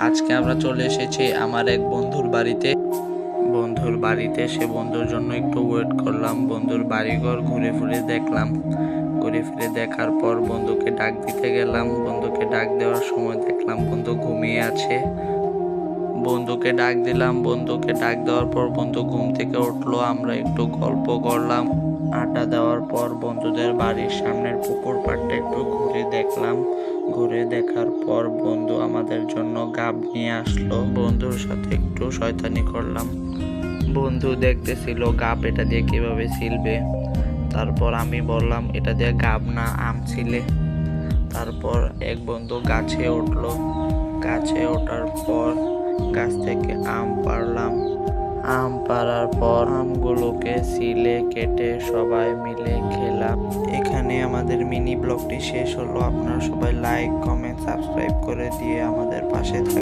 আজকে আমরা চলে এসেছি আমার এক বন্ধুর বাড়িতে। বন্ধুর বাড়িতে এসে বন্ধুর জন্য একটু ওয়েট করলাম। বন্ধুর বাড়িঘর ঘুরে ফিরে দেখলাম। ঘুরে ফিরে দেখার পর বন্ধুকে ডাক দিতে গেলাম। বন্ধুকে ডাক দেওয়ার সময় দেখলাম বন্ধু ঘুমিয়ে আছে। বন্ধুকে ডাক দিলাম। বন্ধুকে ডাক দেওয়ার পর বন্ধু ঘুম থেকে উঠলো। আমরা একটু গল্প করলাম। আড্ডা দেওয়ার পর বন্ধুদের বাড়ির সামনের পুকুর পাড়টা একটু ঘুরে দেখলাম। ঘুরে দেখার পর বন্ধু আমাদের জন্য গাব নিয়ে আসলো। বন্ধুর সাথে একটু শয়তানি করলাম। বন্ধু দেখতেছিল গাব এটা দিয়ে কিভাবে ছিলবে। তারপর আমি বললাম এটা দিয়ে গাব না, আম ছিলে। তারপর এক বন্ধু গাছে উঠলো। গাছে ওঠার পর গাছ থেকে আম পাড়লাম। আম পাড়ার পর আমগুলোকে ছিলে কেটে সবাই মিলে খেলাম। এখানে আমাদের মিনি ব্লগটি শেষ হলো। আপনারা সবাই লাইক, কমেন্ট, সাবস্ক্রাইব করে দিয়ে আমাদের পাশে থাকুন।